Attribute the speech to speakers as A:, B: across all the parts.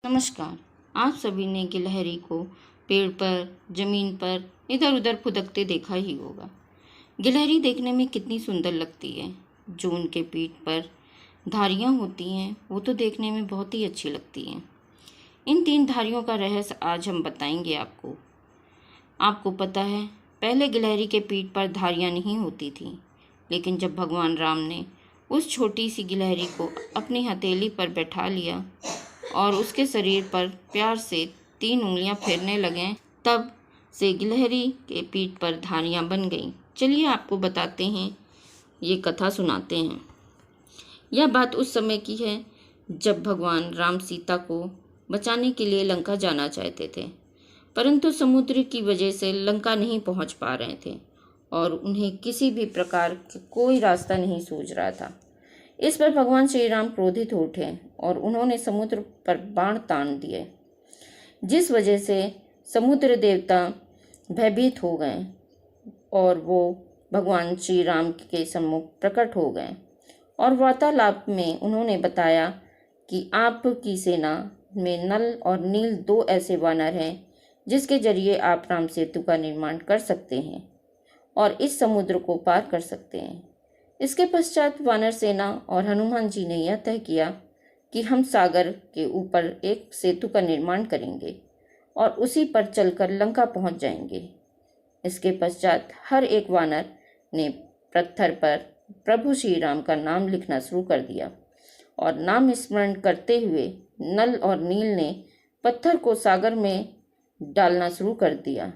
A: नमस्कार। आप सभी ने गिलहरी को पेड़ पर, जमीन पर इधर उधर फुदकते देखा ही होगा। गिलहरी देखने में कितनी सुंदर लगती है। जो उनके पीठ पर धारियां होती हैं वो तो देखने में बहुत ही अच्छी लगती हैं। इन 3 धारियों का रहस्य आज हम बताएंगे आपको। आपको पता है, पहले गिलहरी के पीठ पर धारियां नहीं होती थीं, लेकिन जब भगवान राम ने उस छोटी सी गिलहरी को अपनी हथेली पर बैठा लिया और उसके शरीर पर प्यार से 3 उंगलियां फेरने लगे, तब से गिलहरी के पीठ पर धारियां बन गईं। चलिए आपको बताते हैं, ये कथा सुनाते हैं। यह बात उस समय की है जब भगवान राम सीता को बचाने के लिए लंका जाना चाहते थे, परंतु समुद्र की वजह से लंका नहीं पहुंच पा रहे थे और उन्हें किसी भी प्रकार कोई रास्ता नहीं सूझ रहा था। इस पर भगवान श्री राम क्रोधित हो उठे और उन्होंने समुद्र पर बाण तान दिए, जिस वजह से समुद्र देवता भयभीत हो गए और वो भगवान श्री राम के सम्मुख प्रकट हो गए और वार्तालाप में उन्होंने बताया कि आपकी सेना में नल और नील 2 ऐसे वानर हैं जिसके जरिए आप राम सेतु का निर्माण कर सकते हैं और इस समुद्र को पार कर सकते हैं। इसके पश्चात वानर सेना और हनुमान जी ने यह तय किया कि हम सागर के ऊपर एक सेतु का निर्माण करेंगे और उसी पर चलकर लंका पहुंच जाएंगे। इसके पश्चात हर एक वानर ने पत्थर पर प्रभु श्री राम का नाम लिखना शुरू कर दिया और नाम स्मरण करते हुए नल और नील ने पत्थर को सागर में डालना शुरू कर दिया।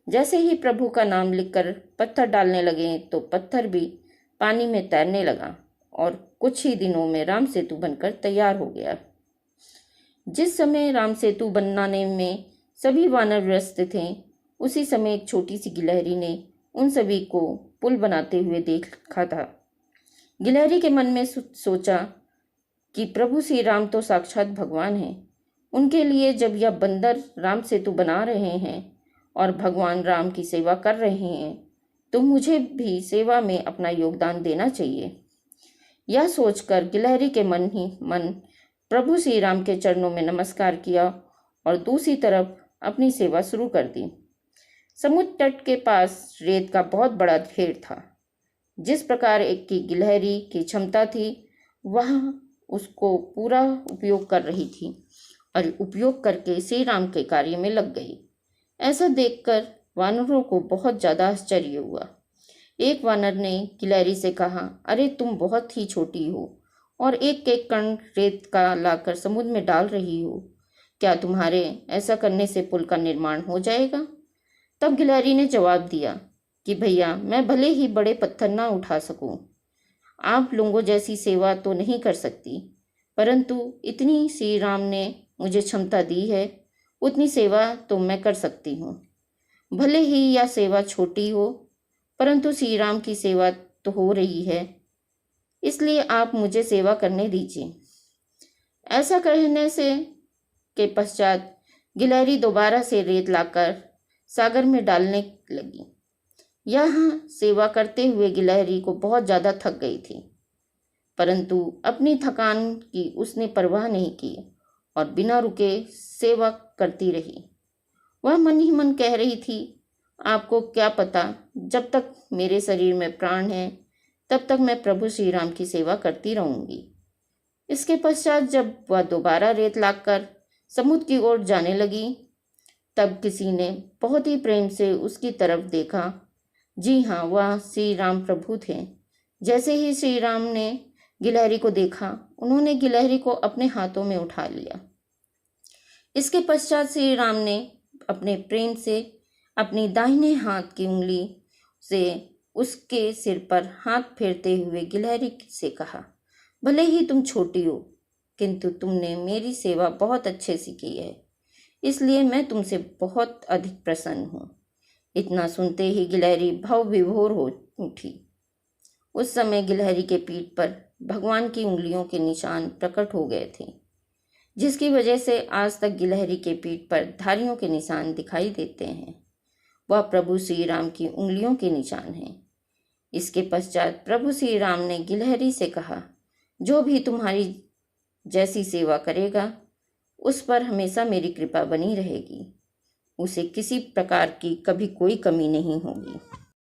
A: जैसे ही प्रभु का नाम लिखकर पत्थर डालने लगे तो पत्थर भी पानी में तैरने लगा और कुछ ही दिनों में राम सेतु बनकर तैयार हो गया। जिस समय राम सेतु बनाने में सभी वानर व्यस्त थे, उसी समय एक छोटी सी गिलहरी ने उन सभी को पुल बनाते हुए देखा था। गिलहरी के मन में सोचा कि प्रभु श्री राम तो साक्षात भगवान हैं। उनके लिए जब यह बंदर राम सेतु बना रहे हैं और भगवान राम की सेवा कर रहे हैं, तो मुझे भी सेवा में अपना योगदान देना चाहिए। यह सोचकर गिलहरी के मन ही मन प्रभु श्री राम के चरणों में नमस्कार किया और दूसरी तरफ अपनी सेवा शुरू कर दी। समुद्र तट के पास रेत का बहुत बड़ा ढेर था। जिस प्रकार एक की गिलहरी की क्षमता थी, वह उसको पूरा उपयोग कर रही थी और उपयोग करके श्री राम के कार्य में लग गई। ऐसा देखकर वानरों को बहुत ज़्यादा आश्चर्य हुआ। एक वानर ने गिलहरी से कहा, अरे तुम बहुत ही छोटी हो और एक एक कण रेत का लाकर समुद्र में डाल रही हो। क्या तुम्हारे ऐसा करने से पुल का निर्माण हो जाएगा? तब गिलहरी ने जवाब दिया कि भैया, मैं भले ही बड़े पत्थर ना उठा सकूं, आप लोगों जैसी सेवा तो नहीं कर सकती, परंतु इतनी श्री राम ने मुझे क्षमता दी है, उतनी सेवा तो मैं कर सकती हूँ। भले ही यह सेवा छोटी हो, परंतु श्री राम की सेवा तो हो रही है, इसलिए आप मुझे सेवा करने दीजिए। ऐसा कहने से के पश्चात गिलहरी दोबारा से रेत लाकर सागर में डालने लगी। यह सेवा करते हुए गिलहरी को बहुत ज़्यादा थक गई थी, परंतु अपनी थकान की उसने परवाह नहीं की और बिना रुके सेवा करती रही। वह मन ही मन कह रही थी, आपको क्या पता, जब तक मेरे शरीर में प्राण है तब तक मैं प्रभु श्री राम की सेवा करती रहूंगी। इसके पश्चात जब वह दोबारा रेत लाकर समुद्र की ओर जाने लगी, तब किसी ने बहुत ही प्रेम से उसकी तरफ देखा। जी हाँ, वह श्री राम प्रभु थे। जैसे ही श्री राम ने गिलहरी को देखा, उन्होंने गिलहरी को अपने हाथों में उठा लिया। इसके पश्चात श्री राम ने अपने प्रेम से अपनी दाहिने हाथ की उंगली से उसके सिर पर हाथ फेरते हुए गिलहरी से कहा, भले ही तुम छोटी हो, किंतु तुमने मेरी सेवा बहुत अच्छे से की है, इसलिए मैं तुमसे बहुत अधिक प्रसन्न हूँ। इतना सुनते ही गिलहरी भाव विभोर हो उठी। उस समय गिलहरी के पीठ पर भगवान की उंगलियों के निशान प्रकट हो गए थे, जिसकी वजह से आज तक गिलहरी के पीठ पर धारियों के निशान दिखाई देते हैं। वह प्रभु श्री राम की उंगलियों के निशान हैं। इसके पश्चात प्रभु श्री राम ने गिलहरी से कहा, जो भी तुम्हारी जैसी सेवा करेगा, उस पर हमेशा मेरी कृपा बनी रहेगी। उसे किसी प्रकार की कभी कोई कमी नहीं होगी।